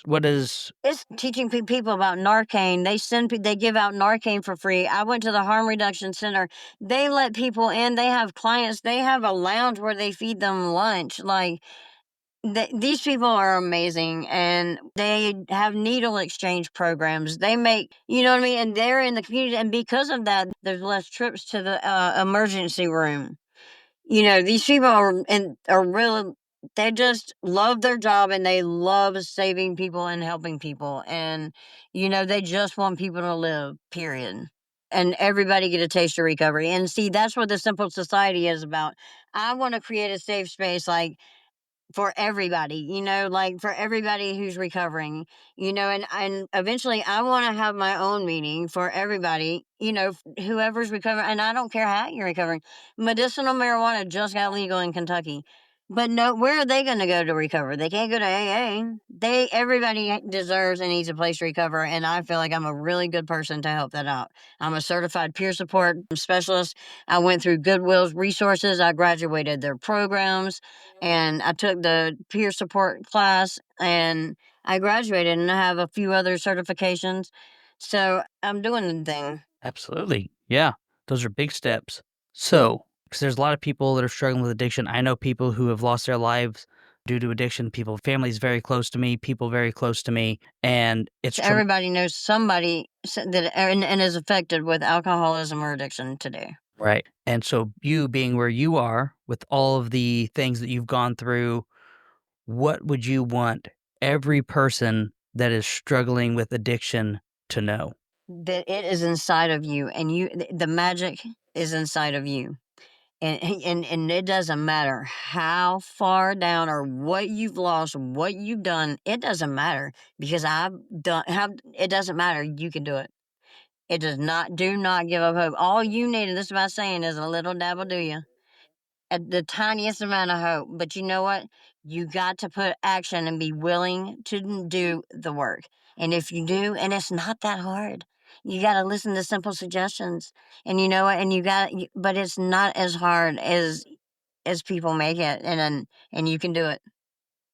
what is. It's teaching people about Narcan. They give out Narcan for free. I went to the Harm Reduction Center. They let people in. They have clients. They have a lounge where they feed them lunch. Like, these people are amazing, and they have needle exchange programs. They make, you know what I mean? And they're in the community. And because of that, there's less trips to the emergency room. These people are really, they just love their job and they love saving people and helping people. And, they just want people to live, period. And everybody get a taste of recovery. And see, that's what the Simple Society is about. I want to create a safe space, like, for everybody, like for everybody who's recovering, and eventually I want to have my own meeting for everybody, whoever's recovering. And I don't care how you're recovering. Medicinal marijuana just got legal in Kentucky. But no, where are they going to go to recover? They can't go to AA. Everybody deserves and needs a place to recover, and I feel like I'm a really good person to help that out. I'm a certified peer support specialist. I went through Goodwill's resources. I graduated their programs, and I took the peer support class, and I graduated, and I have a few other certifications. So I'm doing the thing. Absolutely. Yeah. Those are big steps. So, because there's a lot of people that are struggling with addiction. I know people who have lost their lives due to addiction, families very close to me, people very close to me. And it's Everybody knows somebody that and is affected with alcoholism or addiction today. right. And so, you being where you are with all of the things that you've gone through, what would you want every person that is struggling with addiction to know? That it is inside of you, and the magic is inside of you. And it doesn't matter how far down or what you've lost, what you've done, it doesn't matter, because it doesn't matter. You can do it. Do not give up hope. All you need, and this is what I'm saying, is a little dabble, do you? At the tiniest amount of hope. But you know what? You got to put action and be willing to do the work. And if you do, and it's not that hard, you got to listen to simple suggestions. And you know what? And but it's not as hard as people make it. And you can do it.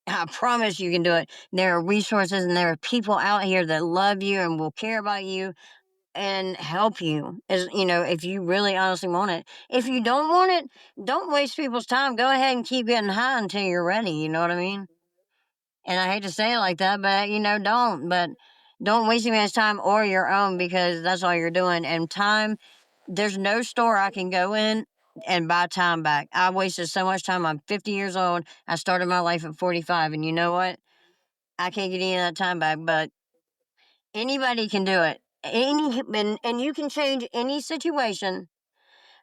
I promise you can do it. There are resources and there are people out here that love you and will care about you and help you, if you really honestly want it. If you don't want it, don't waste people's time. Go ahead and keep getting high until you're ready. You know what I mean? And I hate to say it like that, but don't waste anybody's time or your own, because that's all you're doing. And time, there's no store I can go in and buy time back. I wasted so much time. I'm 50 years old. I started my life at 45, and you know what? I can't get any of that time back, but anybody can do it. And you can change any situation,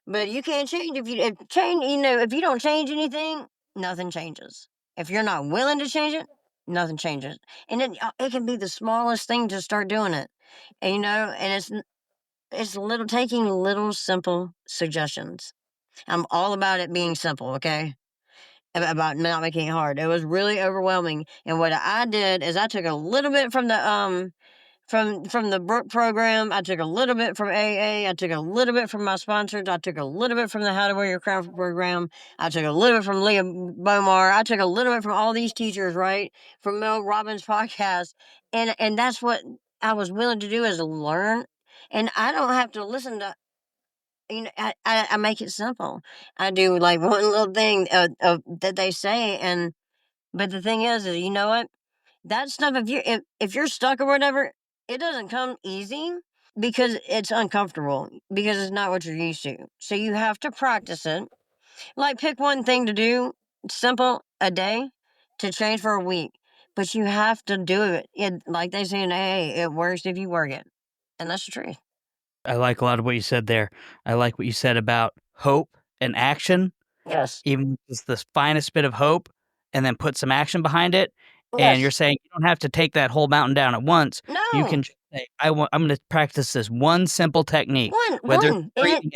but you can't change if you don't change anything, nothing changes. If you're not willing to change it, nothing changes. And it can be the smallest thing to start doing it. And it's taking little simple suggestions. I'm all about it being simple, okay? About not making it hard. It was really overwhelming. And what I did is I took a little bit from the Brook program. I took a little bit from AA. I took a little bit from my sponsors. I took a little bit from the How to Wear Your Crown program. I took a little bit from Leah Bomar. I took a little bit from all these teachers, right? From Mel Robbins' podcast. And that's what I was willing to do, is learn. And I don't have to listen to, I make it simple. I do like one little thing that they say. But the thing is you know what? That stuff, if you're stuck or whatever, it doesn't come easy because it's uncomfortable, because it's not what you're used to. So you have to practice it. Like, pick one thing to do, simple, a day, to change for a week. But you have to do it. Like they say in AA, it works if you work it. And that's the truth. I like a lot of what you said there. I like what you said about hope and action. Yes. Even just the finest bit of hope, and then put some action behind it, and you're Yes. saying you don't have to take that whole mountain down at once. You No. can just say, I'm gonna practice this one simple technique, whether it's One. a breathing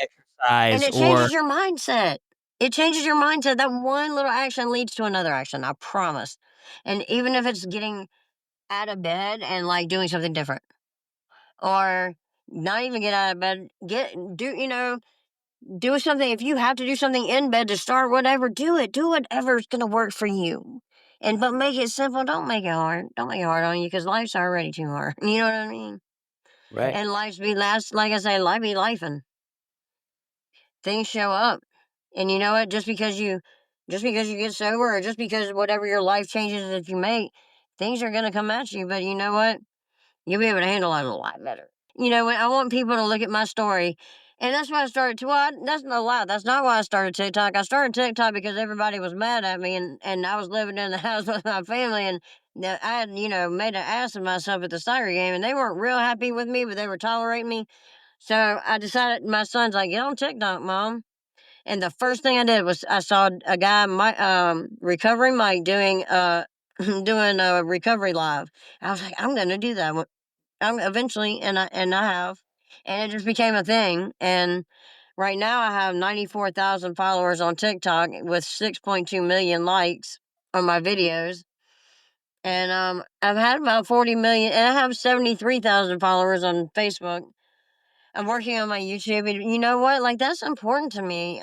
And exercise it or changes your mindset. It changes your mindset. That one little action leads to another action, I promise. And even if it's getting out of bed and like doing something different, or not even get out of bed, do something. If you have to do something in bed to start whatever, do it. Do whatever's gonna work for you. But make it simple. Don't make it hard. Don't make it hard on you, because life's already too hard. You know what I mean? right. And like I say, life be lifing. Things show up. And you know what? Just because you get sober, or just because whatever your life changes that you make, things are gonna come at you. But you know what? You'll be able to handle it a lot better. I want people to look at my story, and that's why I started to. Well, that's not a lie. That's not why I started TikTok. I started TikTok because everybody was mad at me, and I was living in the house with my family, and I had made an ass of myself at the soccer game, and they weren't real happy with me, but they were tolerating me. So I decided. My son's like, "Get on TikTok, mom." And the first thing I did was I saw a guy, my recovery Mike, doing doing a recovery live. I was like, I'm gonna do that eventually, and I have, and it just became a thing. And right now, I have 94,000 followers on TikTok with 6.2 million likes on my videos, and I've had about 40 million, and I have 73,000 followers on Facebook. I'm working on my YouTube, and you know what? Like, that's important to me,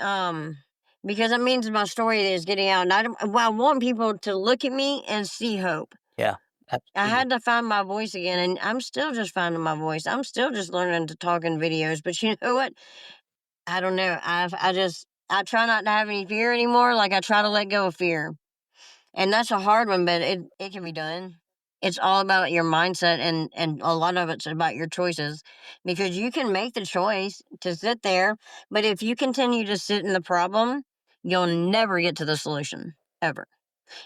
because it means my story is getting out, and I want people to look at me and see hope. Yeah, I absolutely. had to find my voice again, and I'm still just finding my voice. I'm still just learning to talk in videos, but you know what? I don't know. I try not to have any fear anymore. Like, I try to let go of fear, and that's a hard one, but it can be done. It's all about your mindset, and a lot of it's about your choices, because you can make the choice to sit there, but if you continue to sit in the problem, you'll never get to the solution ever.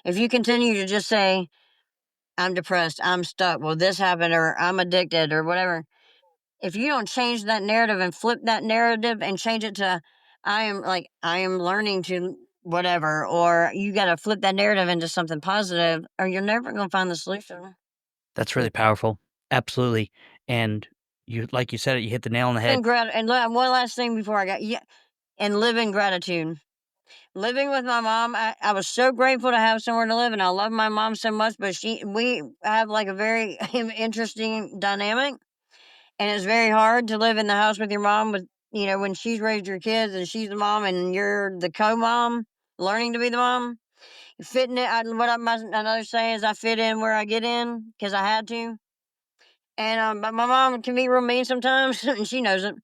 If you continue to just say, I'm depressed, I'm stuck, well, this happened, or I'm addicted, or whatever. If you don't change that narrative and flip that narrative and change it to, I am learning to whatever, or you got to flip that narrative into something positive, or you're never going to find the solution. That's really powerful. Absolutely, and like you said it, you hit the nail on the head. One last thing before I got, yeah, and live in gratitude. Living with my mom, I was so grateful to have somewhere to live, and I love my mom so much, but we have like a very interesting dynamic. And it's very hard to live in the house with your mom, when she's raised your kids and she's the mom and you're the co-mom, learning to be the mom. Fitting it, another saying is, I fit in where I get in, because I had to. And but my mom can be real mean sometimes, and she knows it.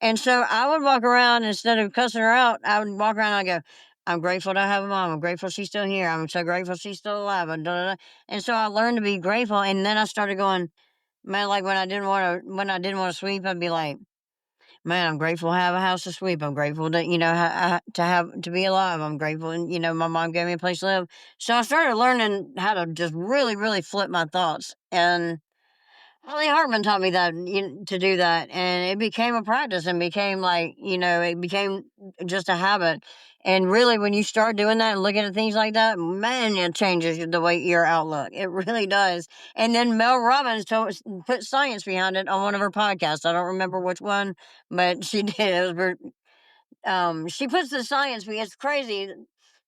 And so I would walk around, instead of cussing her out, I would walk around and I go, I'm grateful to have a mom. I'm grateful she's still here. I'm so grateful she's still alive. And, da, da, da. And so I learned to be grateful. And then I started going, man, like when I didn't want to sweep, I'd be like, man, I'm grateful to have a house to sweep. I'm grateful to, to be alive. I'm grateful, and my mom gave me a place to live. So I started learning how to just really, really flip my thoughts. And Holly Hartman taught me that, to do that, and it became a practice, and became like, it became just a habit. And really, when you start doing that and looking at things like that, man, it changes the way your outlook. It really does. And then Mel Robbins put science behind it on one of her podcasts. I don't remember which one, but she did. She puts the science. It's crazy.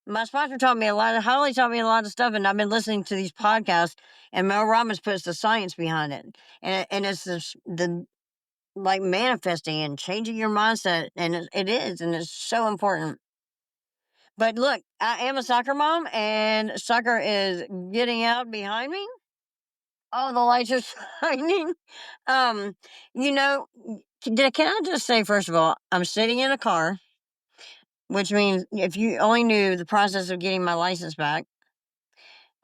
My sponsor taught me a lot. Holly taught me a lot of stuff, and I've been listening to these podcasts. And Mel Robbins puts the science behind it, and it's the like manifesting and changing your mindset, and it is, and it's so important. But look, I am a soccer mom, and soccer is getting out behind me. Oh, the lights are shining. Um, you know, can I just say, first of all, I'm sitting in a car, which means, if you only knew the process of getting my license back,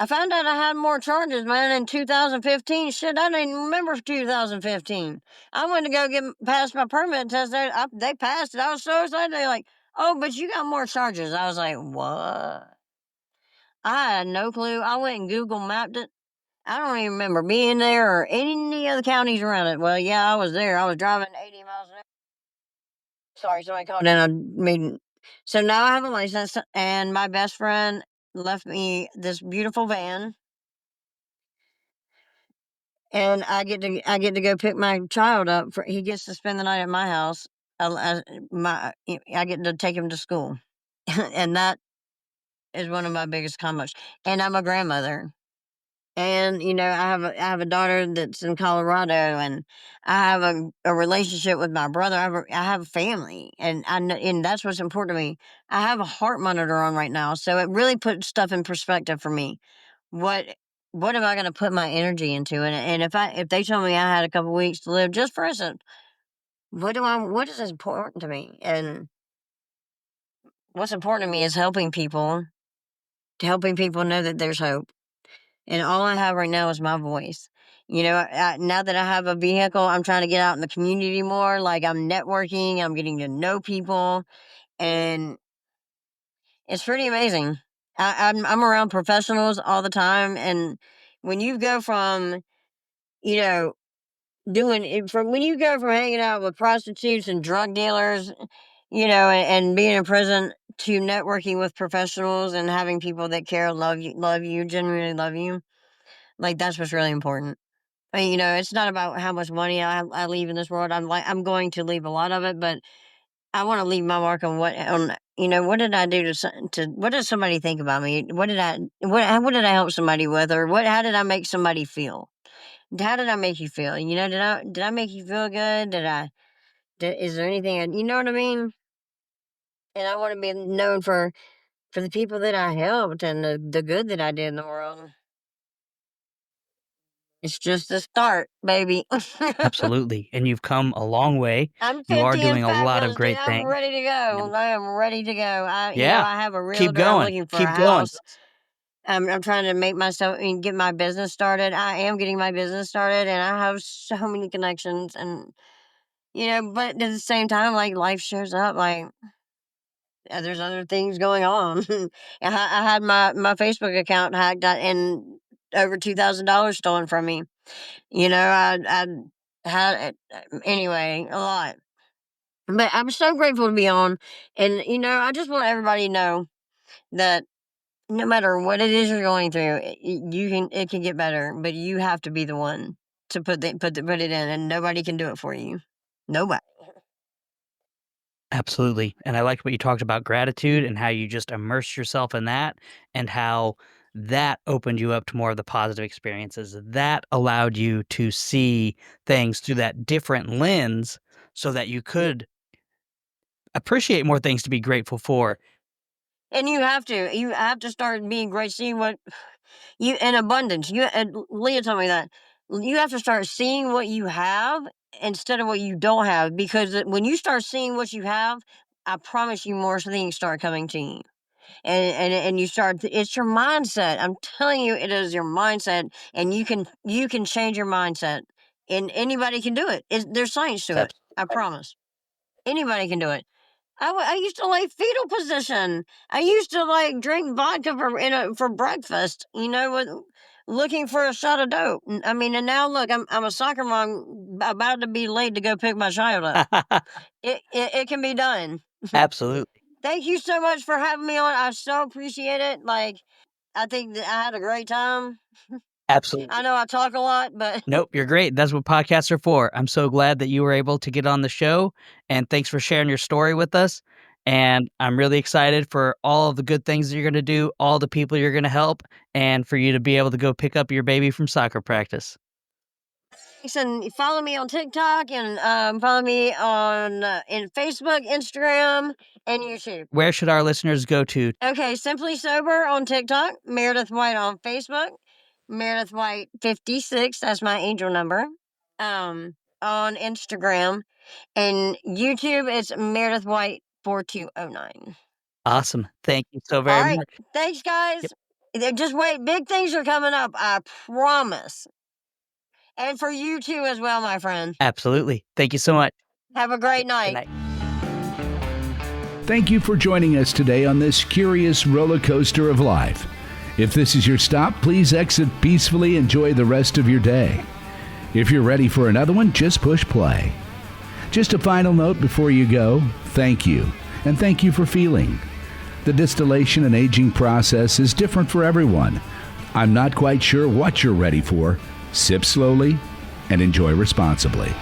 I found out I had more charges, man, in 2015. Shit, I didn't even remember 2015. I went to go get past my permit test. They passed it. I was so excited. They're like, "Oh, but you got more charges." I was like, "What?" I had no clue. I went and Google mapped it. I don't even remember being there or any other counties around it. Well, yeah, I was there. I was driving 80 miles an hour. Sorry, somebody called in. I mean, so now I have a license, and my best friend left me this beautiful van, and I get to go pick my child up. He gets to spend the night at my house. I get to take him to school, and that is one of my biggest accomplishments. And I'm a grandmother. And, I have a daughter that's in Colorado, and I have a relationship with my brother. I have a family, and and that's what's important to me. I have a heart monitor on right now, so it really puts stuff in perspective for me. What what am I gonna put my energy into? And if they told me I had a couple weeks to live, just for instance, what is important to me? And what's important to me is helping people know that there's hope. And all I have right now is my voice. Now that I have a vehicle, I'm trying to get out in the community more. Like, I'm networking, I'm getting to know people, and it's pretty amazing. I'm around professionals all the time, and when you go from, you know, doing it from when you go from hanging out with prostitutes and drug dealers, and being in prison, to networking with professionals and having people that care, love you, genuinely love you, like, that's what's really important. It's not about how much money I leave in this world. I'm going to leave a lot of it, but I want to leave my mark on what did I do to what did somebody think about me? What did I help somebody with, or how did I make somebody feel? How did I make you feel? Did I make you feel good? Is there anything you know what I mean? And I want to be known for the people that I helped and the good that I did in the world. It's just the start, baby. Absolutely. And you've come a long way. I'm You are 50 and doing a lot of fabulous, dude. great I'm things. ready to And go. I am ready to go. yeah, I have a keep realtor. I'm going. looking for a Keep going. house. I'm trying to make myself get my business started. I am getting my business started, and I have so many connections, and but at the same time, like, life shows up. Like, there's other things going on. I had my Facebook account hacked, and over $2,000 stolen from me. I had anyway, a lot. But I'm so grateful to be on. And, I just want everybody to know that no matter what it is you're going through, it can get better, but you have to be the one to put it in, and nobody can do it for you. Nobody. Absolutely. And I liked what you talked about gratitude and how you just immersed yourself in that and how that opened you up to more of the positive experiences. That allowed you to see things through that different lens so that you could appreciate more things to be grateful for. And you have to start being great, seeing what you in abundance. Leah told me that you have to start seeing what you have instead of what you don't have, because when you start seeing what you have, I promise you more things start coming to you. And you start, it's your mindset. I'm telling you, it is your mindset, and you can change your mindset, and anybody can do it. There's science to it. I promise. Anybody can do it. I used to lay fetal position. I used to, like, drink vodka for breakfast, looking for a shot of dope. And now look, I'm a soccer mom about to be late to go pick my child up. It can be done. Absolutely. Thank you so much for having me on. I so appreciate it. Like, I think that I had a great time. Absolutely. I know I talk a lot, but Nope, you're great. That's what podcasts are for. I'm so glad that you were able to get on the show, and thanks for sharing your story with us. And I'm really excited for all of the good things that you're going to do, all the people you're going to help, and for you to be able to go pick up your baby from soccer practice. and follow me on TikTok, and follow me on in Facebook, Instagram, and YouTube. Where should our listeners go to? Okay, Simply Sober on TikTok, Meredith White on Facebook, Meredith White 56, that's my angel number. On Instagram, and YouTube, it's Meredith White 4209. Awesome. Thank you so All very right, much. thanks, guys. Yep. Just wait. Big things are coming up. I promise. And for you too as well, my friend. Absolutely. Thank you so much. Have a great Good night. night. Thank you for joining us today on this curious roller coaster of life. If this is your stop, please exit peacefully. Enjoy the rest of your day. If you're ready for another one, just push play. Just a final note before you go, thank you, and thank you for feeling. The distillation and aging process is different for everyone. I'm not quite sure what you're ready for. Sip slowly and enjoy responsibly.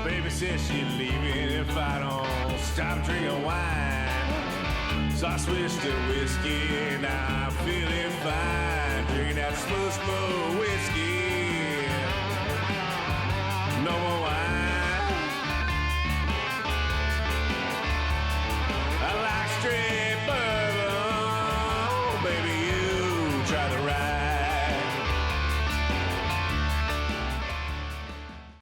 Baby says she's leaving if I don't stop drinking wine. So I switched to whiskey, now I'm feeling fine. Drinking that smooth whiskey. No more wine.